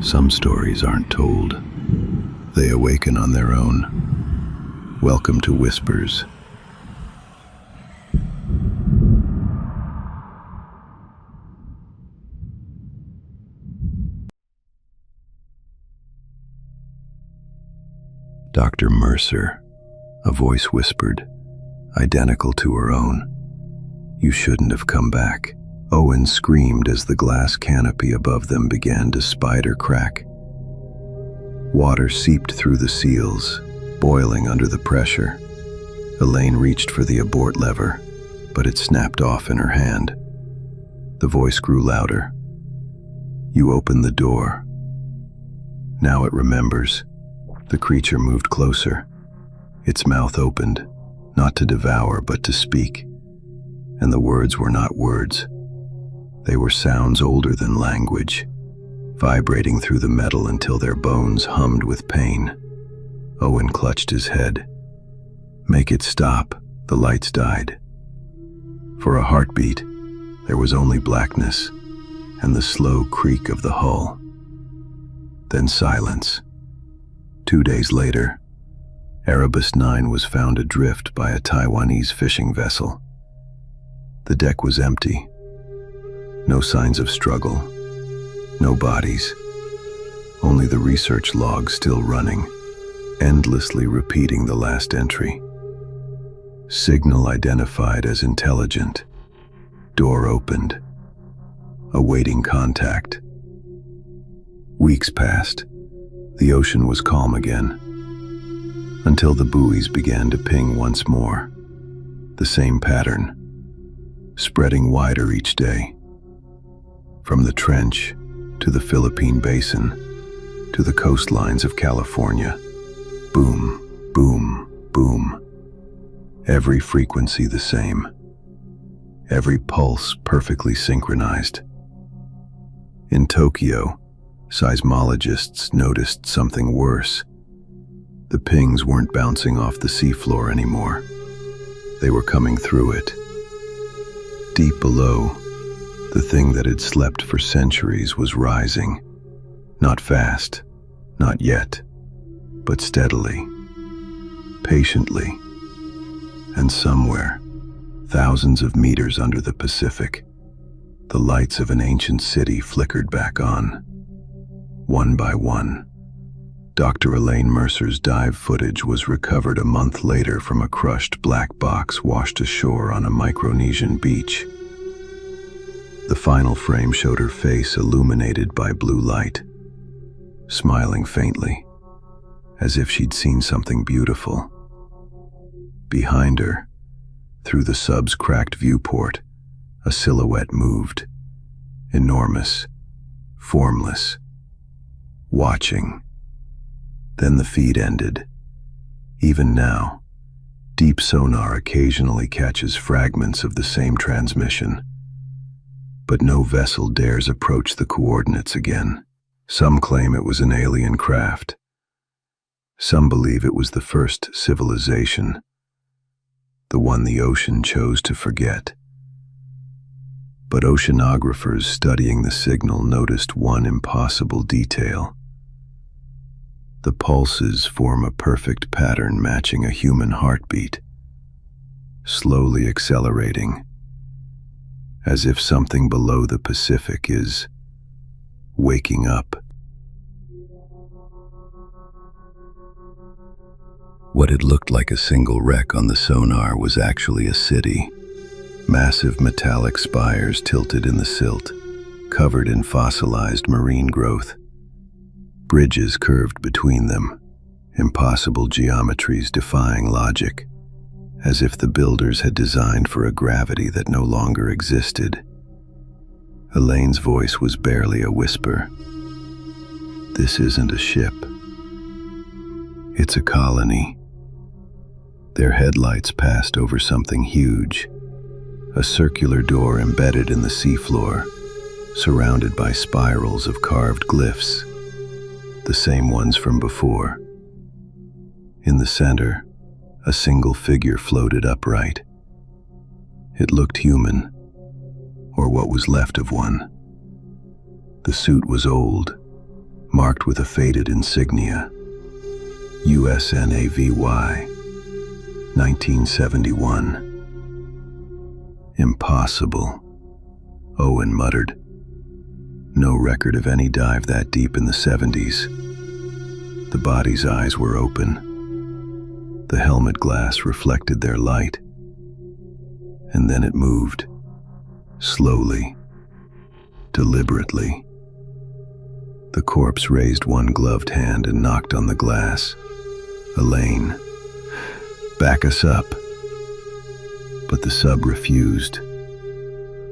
Some stories aren't told. They awaken on their own. Welcome to Whispers. Dr. Mercer, a voice whispered, identical to her own. "You shouldn't have come back." Owen screamed as the glass canopy above them began to spider crack. Water seeped through the seals, boiling under the pressure. Elaine reached for the abort lever, but it snapped off in her hand. The voice grew louder. "You opened the door." Now it remembers. The creature moved closer. Its mouth opened, not to devour but to speak. And the words were not words. They were sounds older than language, vibrating through the metal until their bones hummed with pain. Owen clutched his head. "Make it stop." The lights died. For a heartbeat, there was only blackness and the slow creak of the hull. Then silence. 2 days later, Erebus 9 was found adrift by a Taiwanese fishing vessel. The deck was empty. No signs of struggle. No bodies. Only the research log still running, endlessly repeating the last entry. Signal identified as intelligent. Door opened. Awaiting contact. Weeks passed. The ocean was calm again, until the buoys began to ping once more. The same pattern, spreading wider each day. From the trench, to the Philippine basin, to the coastlines of California. Boom, boom, boom. Every frequency the same. Every pulse perfectly synchronized. In Tokyo, seismologists noticed something worse. The pings weren't bouncing off the seafloor anymore. They were coming through it. Deep below, the thing that had slept for centuries was rising. Not fast, not yet, but steadily, patiently. And somewhere, thousands of meters under the Pacific, the lights of an ancient city flickered back on. One by one. Dr. Elaine Mercer's dive footage was recovered a month later from a crushed black box washed ashore on a Micronesian beach. The final frame showed her face illuminated by blue light, smiling faintly, as if she'd seen something beautiful. Behind her, through the sub's cracked viewport, a silhouette moved, enormous, formless, watching. Then the feed ended. Even now, deep sonar occasionally catches fragments of the same transmission. But no vessel dares approach the coordinates again. Some claim it was an alien craft. Some believe it was the first civilization, the one the ocean chose to forget. But oceanographers studying the signal noticed one impossible detail. The pulses form a perfect pattern matching a human heartbeat, slowly accelerating, as if something below the Pacific is waking up. What had looked like a single wreck on the sonar was actually a city. Massive metallic spires tilted in the silt, covered in fossilized marine growth. Bridges curved between them, impossible geometries defying logic, as if the builders had designed for a gravity that no longer existed. Elaine's voice was barely a whisper. "This isn't a ship. It's a colony." Their headlights passed over something huge, a circular door embedded in the seafloor, surrounded by spirals of carved glyphs, the same ones from before. In the center, a single figure floated upright. It looked human, or what was left of one. The suit was old, marked with a faded insignia. USNAVY, 1971. Impossible, Owen muttered. No record of any dive that deep in the 70s. The body's eyes were open. The helmet glass reflected their light. And then it moved, slowly, deliberately. The corpse raised one gloved hand and knocked on the glass. Elaine, back us up. But the sub refused.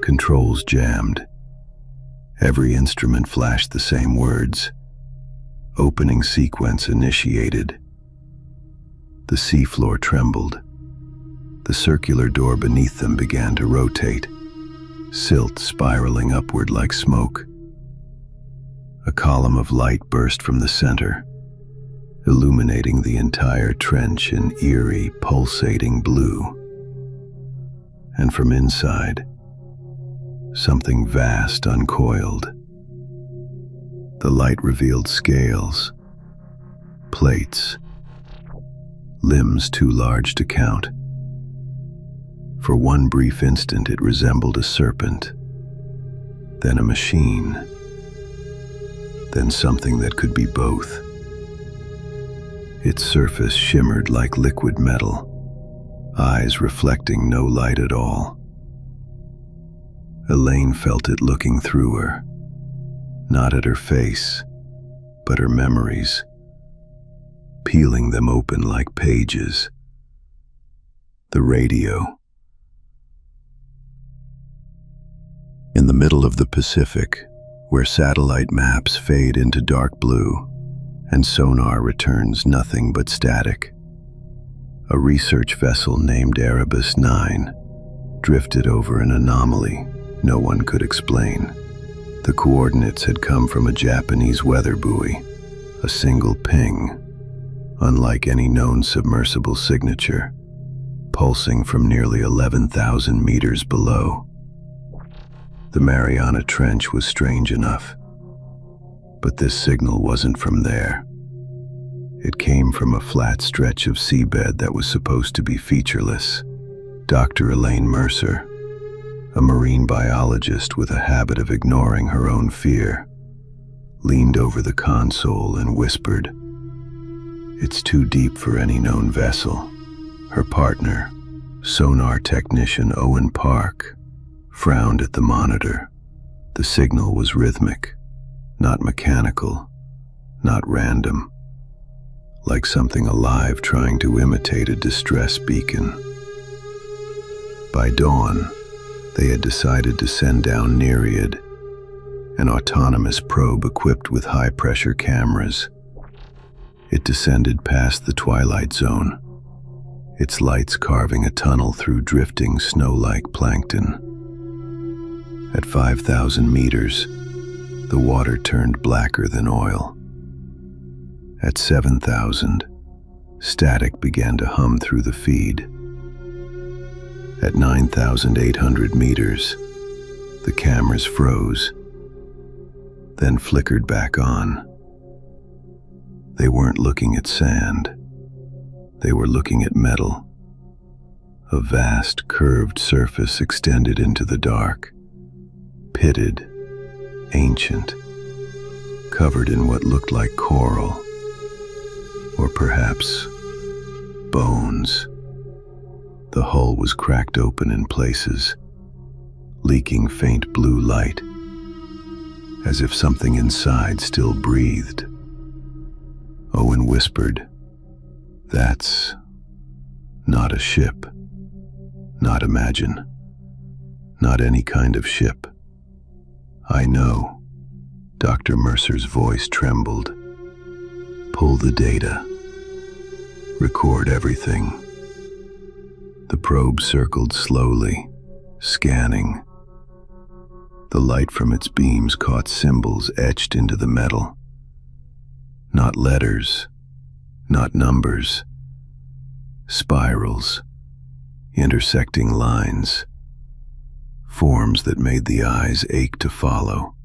Controls jammed. Every instrument flashed the same words. Opening sequence initiated. The seafloor trembled. The circular door beneath them began to rotate, silt spiraling upward like smoke. A column of light burst from the center, illuminating the entire trench in eerie, pulsating blue. And from inside, something vast uncoiled. The light revealed scales, plates, limbs too large to count. For one brief instant it resembled a serpent, then a machine, then something that could be both. Its surface shimmered like liquid metal, eyes reflecting no light at all. Elaine felt it looking through her, not at her face, but her memories, peeling them open like pages. The radio. In the middle of the Pacific, where satellite maps fade into dark blue and sonar returns nothing but static, a research vessel named Erebus 9 drifted over an anomaly no one could explain. The coordinates had come from a Japanese weather buoy, a single ping, unlike any known submersible signature, pulsing from nearly 11,000 meters below. The Mariana Trench was strange enough, but this signal wasn't from there. It came from a flat stretch of seabed that was supposed to be featureless. Dr. Elaine Mercer, a marine biologist with a habit of ignoring her own fear, leaned over the console and whispered, "It's too deep for any known vessel." Her partner, sonar technician Owen Park, frowned at the monitor. The signal was rhythmic, not mechanical, not random, like something alive trying to imitate a distress beacon. By dawn, they had decided to send down Nereid, an autonomous probe equipped with high-pressure cameras. It descended past the twilight zone, its lights carving a tunnel through drifting snow-like plankton. At 5,000 meters, the water turned blacker than oil. At 7,000, static began to hum through the feed. At 9,800 meters, the cameras froze, then flickered back on. They weren't looking at sand. They were looking at metal. A vast, curved surface extended into the dark, pitted, ancient, covered in what looked like coral, or perhaps bones. The hull was cracked open in places, leaking faint blue light, as if something inside still breathed. Owen whispered, "That's not a ship. Not Imagine. Not any kind of ship." "I know." Dr. Mercer's voice trembled. "Pull the data. Record everything." The probe circled slowly, scanning. The light from its beams caught symbols etched into the metal. Not letters, not numbers. Spirals, intersecting lines, forms that made the eyes ache to follow.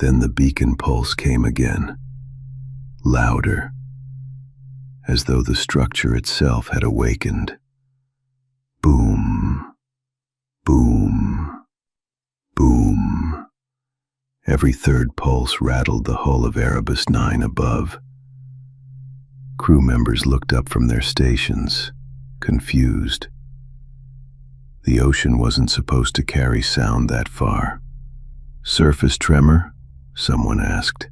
Then the beacon pulse came again, louder, as though the structure itself had awakened. Boom, boom, boom. Every third pulse rattled the hull of Erebus 9 above. Crew members looked up from their stations, confused. The ocean wasn't supposed to carry sound that far. Surface tremor? Someone asked.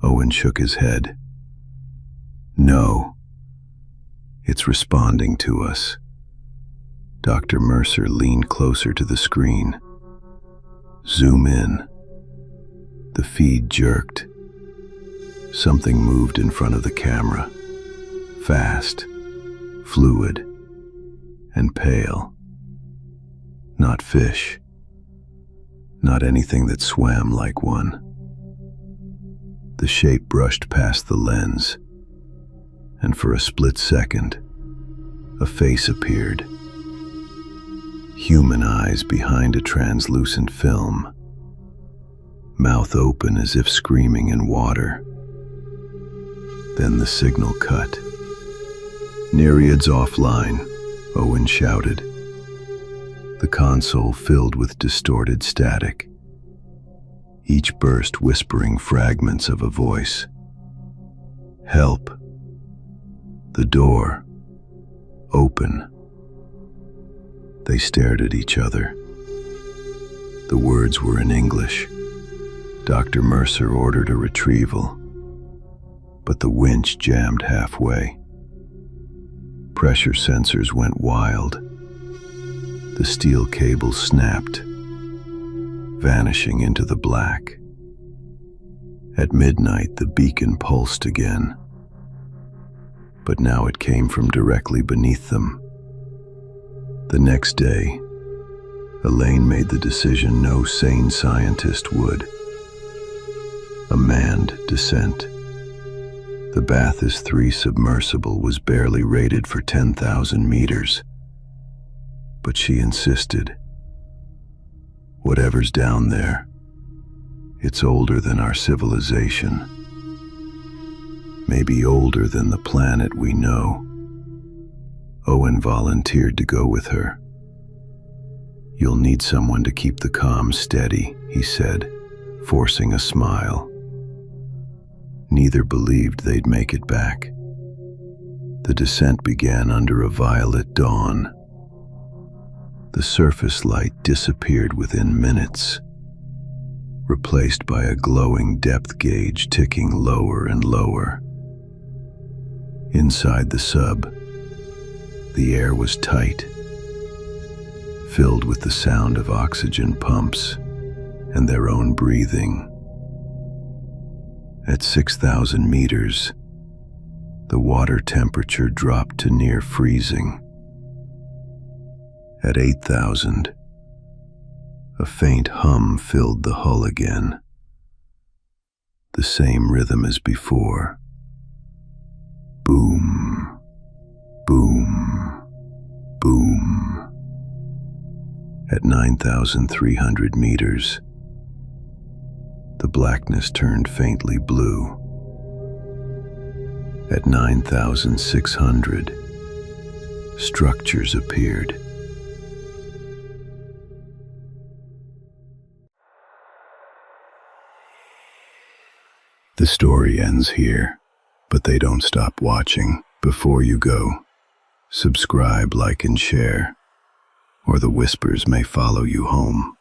Owen shook his head. No. It's responding to us. Dr. Mercer leaned closer to the screen. Zoom in. The feed jerked. Something moved in front of the camera. Fast, fluid, and pale. Not fish. Not anything that swam like one. The shape brushed past the lens, and for a split second, a face appeared. Human eyes behind a translucent film, mouth open as if screaming in water. Then the signal cut. Nereids offline, Owen shouted. The console filled with distorted static, each burst whispering fragments of a voice. Help. The door. Open. They stared at each other. The words were in English. Dr. Mercer ordered a retrieval, but the winch jammed halfway. Pressure sensors went wild. The steel cable snapped, vanishing into the black. At midnight, the beacon pulsed again, but now it came from directly beneath them. The next day, Elaine made the decision no sane scientist would. A manned descent. The Bathys 3 submersible was barely rated for 10,000 meters, but she insisted. Whatever's down there, it's older than our civilization. Maybe older than the planet we know. Owen volunteered to go with her. You'll need someone to keep the comms steady, he said, forcing a smile. Neither believed they'd make it back. The descent began under a violet dawn. The surface light disappeared within minutes, replaced by a glowing depth gauge ticking lower and lower. Inside the sub, the air was tight, filled with the sound of oxygen pumps and their own breathing. At 6,000 meters, the water temperature dropped to near freezing. At 8,000, a faint hum filled the hull again. The same rhythm as before. Boom, boom, boom. At 9,300 meters, the blackness turned faintly blue. At 9,600, structures appeared. The story ends here, but they don't stop watching. Before you go, subscribe, like, and share, or the whispers may follow you home.